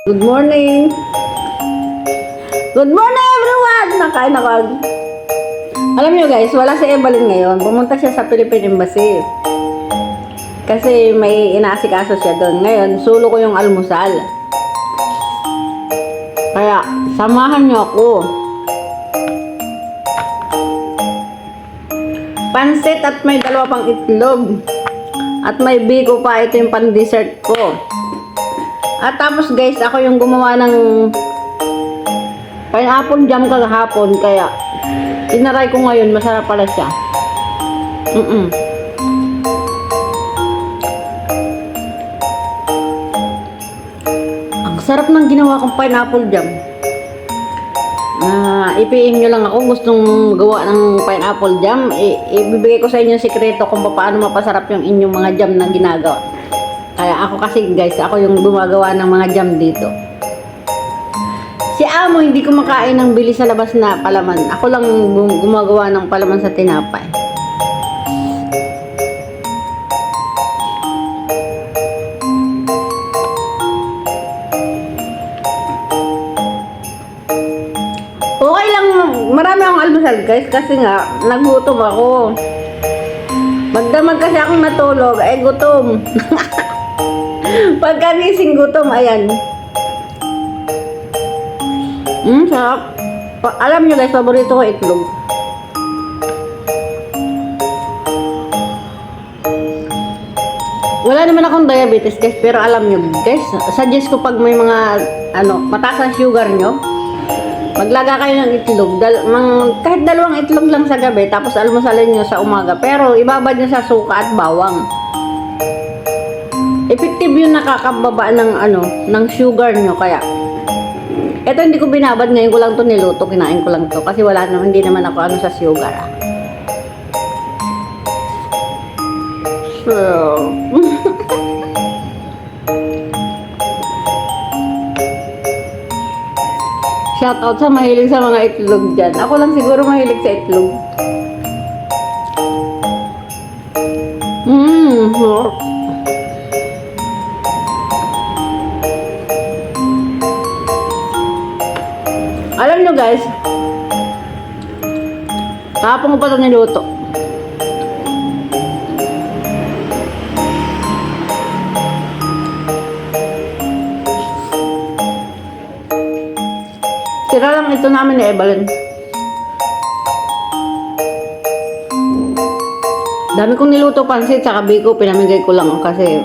Good morning! Good morning everyone! Nakain ako. Alam niyo guys, wala si Evelyn ngayon. Pumunta siya sa Philippine Embassy. Kasi may inaasikaso siya doon. Ngayon, sulo ko yung almusal. Kaya, samahan niyo ako. Pansit at may dalawa pang itlog. At may biko pa. Ito yung pan-dessert ko. At tapos guys, ako yung gumawa ng pineapple jam kagahapon. Kaya, tinaray ko ngayon. Masarap pala siya. Ang sarap ng ginawa kong pineapple jam. I-PM nyo lang ako gustong gawa ng pineapple jam. Ibibigay ko sa inyo yung sikreto kung paano mapasarap yung inyong mga jam na ginagawa. Kaya ako kasi guys, ako yung gumagawa ng mga jam dito. Si Amo hindi kumakain ng bili sa labas na palaman. Ako lang gumagawa ng palaman sa tinapay. Okay lang, marami akong almusal guys kasi nga nagutom ako. Magdamag kasi akong natulog, ay gutom. Pagkagising gutom, ayan. Sarap. Alam nyo guys, paborito ko itlog. Wala naman akong diabetes guys, pero alam nyo guys, suggest ko pag may mga mataas ang sugar nyo, maglaga kayo ng itlog. Kahit dalawang itlog lang sa gabi, tapos almusalin nyo sa umaga. Pero ibabad nyo sa suka at bawang. Effective yung nakakababa ng sugar nyo. Kaya, eto hindi ko binabad. Ngayon ko lang to niluto. Kinain ko lang to. Kasi hindi naman ako sa sugar. So, shout out sa mahilig sa mga itlog dyan. Ako lang siguro mahilig sa itlog. Alam nyo guys, tapong ko pa ito niluto. Tira lang ito namin ni Evelyn. Dami kong niluto pansit sa biko, pinamigay ko lang kasi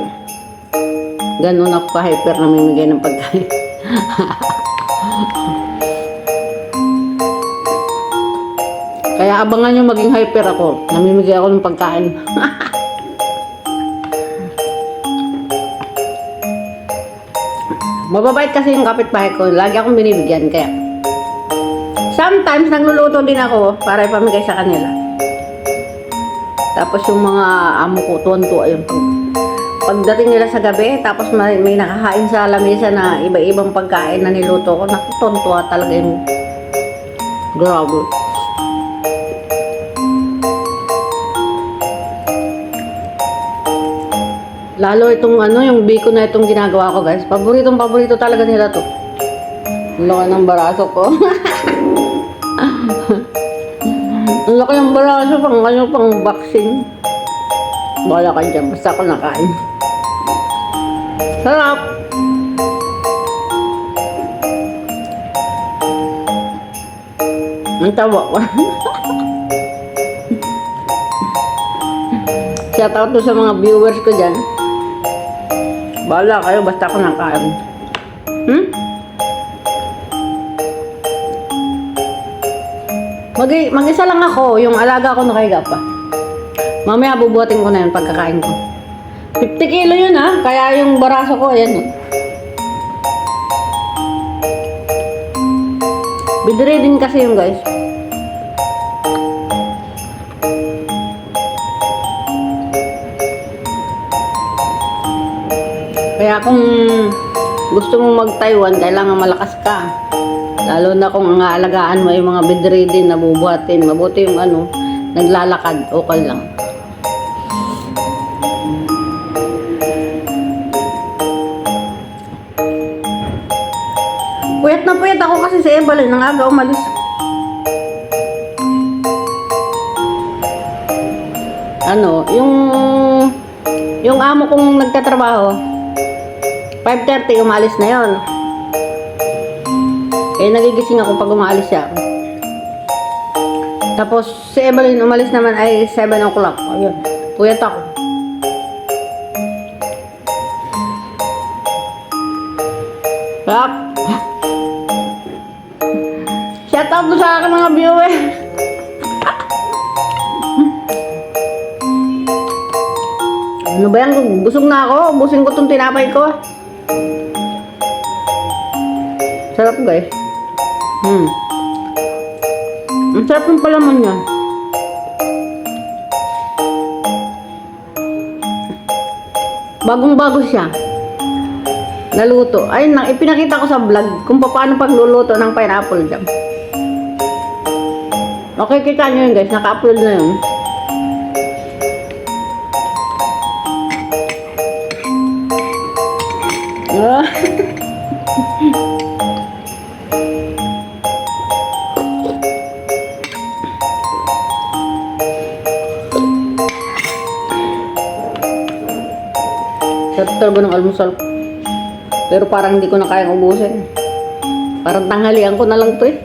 ganun ako ka-hyper na mamimigay ng pagkain. Kaya abangan nyo maging hyper ako. Namimigay ako ng pagkain. Mababait kasi yung kapitbahay ko. Lagi akong binibigyan. Kaya sometimes nagluluto din ako para ipamigay sa kanila. Tapos yung mga amo ko tuwan-tuwa yung pagdating nila sa gabi, tapos may nakahain sa lamesa na iba-ibang pagkain na niluto ko. Naku, tuwan-tuwa talaga yung grabe. Lalo itong yung biko na itong ginagawa ko guys. Paborito talaga nila to. Laki ng baraso ko. Ang laki ng baraso pang boxing. Wala ka dyan. Basta ako nakain. Sarap! Ang tawa ko. Shout out to sa mga viewers ko dyan. Bahala kayo, basta ako nakain. Mag-isa lang ako, yung alaga ko nakahiga pa. Mamaya bubuhatin ko na yun pagkakain ko. 50 kilo yun kaya yung baraso ko, ayan. Bedridden kasi yung guys. Kaya kung gusto mong mag-Taiwan, kailangan malakas ka. Lalo na kung ang aalagaan mo yung mga bedridden na bubuhatin. Mabuti yung naglalakad, okay lang. Puyat na puyat ako kasi si Evelyn nang aga umalis. Ano, yung amo kong nagtatrabaho, 5:30 umalis na yon. Eh, nagigising ako pag umalis siya. Tapos, si Evelyn umalis naman ay 7 o'clock. Ayun, puyat ako. Yap. Shout out to sa akin mga viewer. Ano ba yan? Busog na ako. Busing ko itong tinapay ko. Sarap guys. Ang sarap ng palaman niya. Bagong-bago siya. Naluto. Ay, ipinakita ko sa vlog kung paano pagluluto ng pineapple jam. Okay, kita nyo yun guys. Naka-upload na yun. Sarap talaga ng almusal. Pero parang hindi ko na kayang ubusin. Parang tanghalian ko na lang to eh.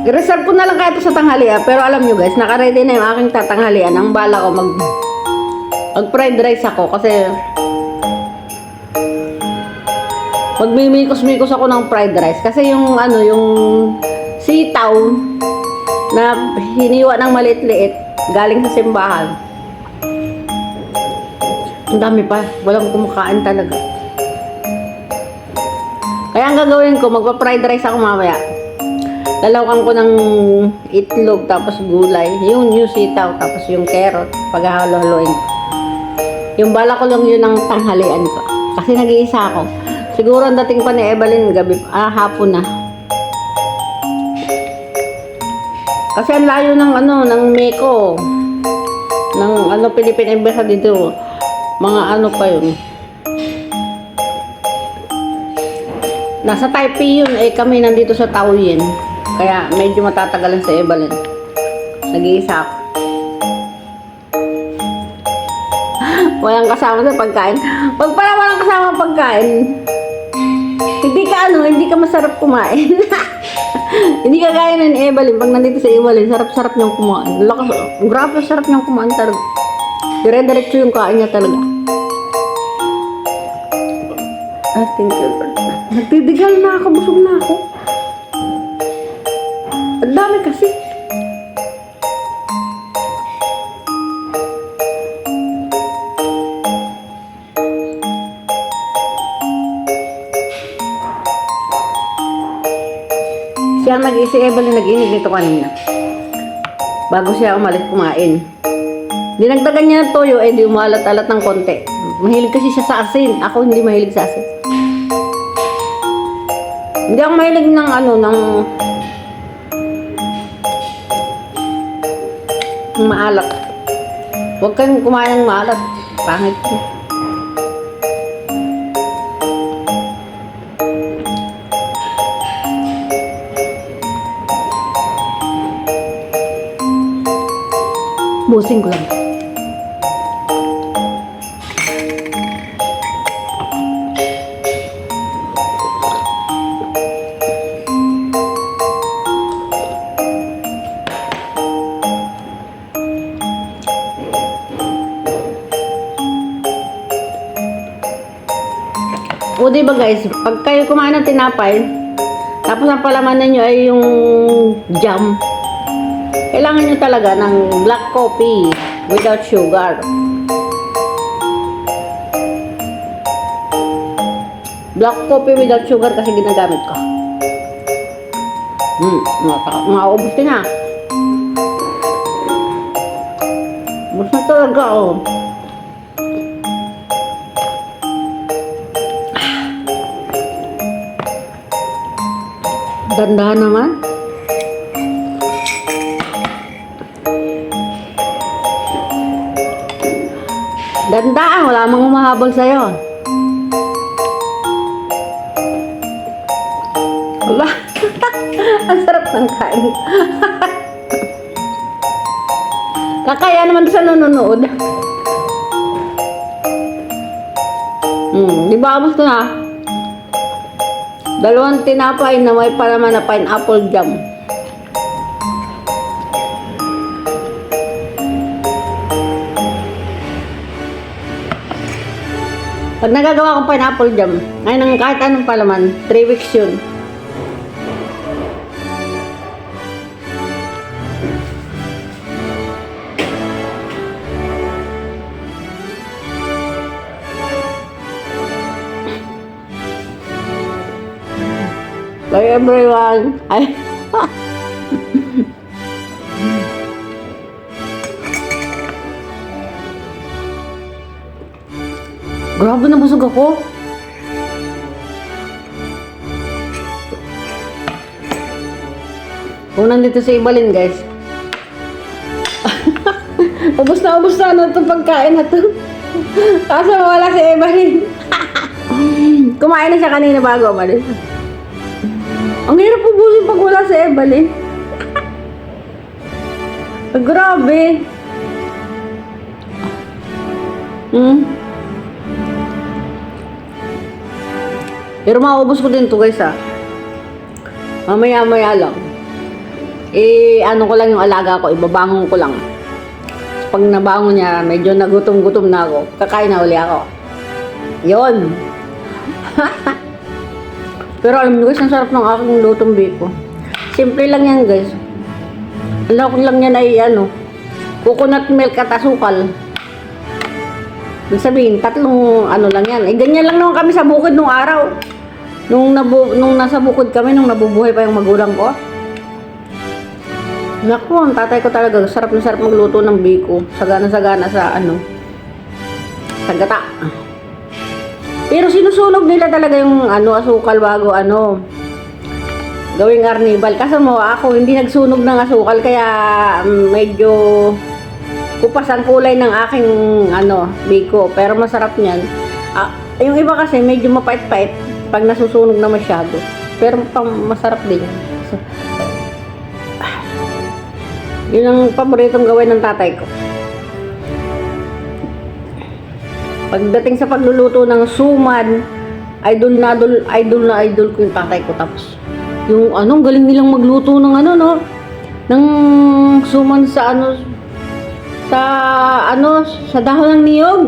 I-reserve ko na lang kaya ito sa tanghalian. Pero alam nyo guys, naka-ready na yung aking tatanghalian. Ang bala ko mag-fried rice ako kasi magmimikos-mikos ako ng fried rice. Kasi yung ano, yung sitaw na hiniwa ng maliit-liit galing sa simbahan. Ang dami pa. Walang kumakain talaga. Kaya ang gagawin ko, magpa-fried rice ako mamaya. Lalawakan ko ng itlog, tapos gulay. Yung sitaw, tapos yung carrot. Paghahalo-haloin. Yung bala ko lang yun ang tanghalian ko. Kasi nag-iisa ako. Siguro ang dating pa ni Evelyn gabi, hapon na. Kasi ang layo ng ano, ng Meko. Ng ano, Philippine Embassy dito. Mga ano pa yun. Nasa Taipei yun, eh kami nandito sa Taoyuan. Kaya medyo matatagalan sa Evelyn. Nag-iisa ako. Walang kasama sa pagkain. Pag pala walang kasama sa pagkain, hindi ka masarap kumain. Hindi ka gaya ng Evelyn. Pag nandito sa Evelyn, sarap-sarap niyang kumain. Grabe, sarap niyang kumain talaga. Dire-diretso yung kain niya talaga. Thank you, Lord. Nagtidigal na ako, busog na ako. Ang dami kasi. Siya si Evelyn nag-inig nito kanina. Bago siya umalis kumain. Dinagdagan niya ng toyo, di umalat-alat ng konti. Mahilig kasi siya sa asin. Ako hindi mahilig sa asin. Hindi ako mahilig ng ano, ng maalat. Huwag kang kumain ng maalat. Pangit. Busing ko lang. O diba guys, pag kayo kumain ng tinapay, tapos ang palamanan nyo ay yung jam, kailangan nyo talaga ng black coffee without sugar. Black coffee without sugar kasi ginagamit ko. Makaubos din na. Ubos na talaga oh. Dandahan naman. Dandaan, wala mang humahabol sa'yo. Wala. Ang sarap ng kain. Kakaya naman sa nanonood. Di ba gusto na? 2 tinapay na may palaman na pineapple jam. Pag nagagawa kong pineapple jam, ay nang kahit anong palaman, 3 weeks yun. Bye everyone. Ay. Grabe na busog ako. Kung nandito sa Ibalin, guys. ubos na itong pagkain na to. Kaso wala si Ibalin. Kumain na siya kanina bago umalis. Ang hirap ubusin pag wala si Evelyn. Grabe. Pero maubos ko din to guys Mamaya-maya lang. Ano ko lang yung alaga ko, ibabangon ko lang. Pag nabangon niya, medyo nagutom-gutom na ako. Kakain na uli ako. Yon. Pero alam niyo guys, ang sarap ng aking lutong biko. Simple lang yan guys. Alam ko lang yan ay coconut milk at asukal. Ibig sabihin, 3 lang yan. Ganyan lang naman kami sa bukid nung araw. Nung nasa bukid kami, nung nabubuhay pa yung magulang ko. Naku, ang tatay ko talaga, sarap na sarap magluto ng biko. Sagana-sagana sa sa gata. Pero sinusunog nila talaga yung asukal bago gawing arnibal. Kasi ako hindi nagsunog ng asukal kaya medyo kupas ang kulay ng aking biko. Pero masarap niyan. Yung iba kasi medyo mapait-pait pag nasusunog na masyado. Pero masarap din. So, yun ang paboritong gawin ng tatay ko. Pagdating sa pagluluto ng suman, idol ko yung tatay ko. Tapos, yung galing nilang magluto ng ng suman sa sa dahon ng niyog.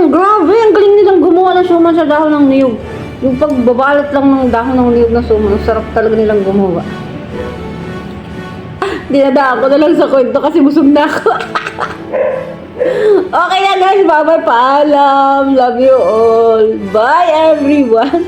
Grabe, ang galing nilang gumawa ng suman sa dahon ng niyog. Yung pagbabalot lang ng dahon ng niyog na suman, sarap talaga nilang gumawa. Dinadaan ko na lang sa kwento kasi busog na ako. Okay na guys, bye-bye, paalam. Love you all. Bye everyone.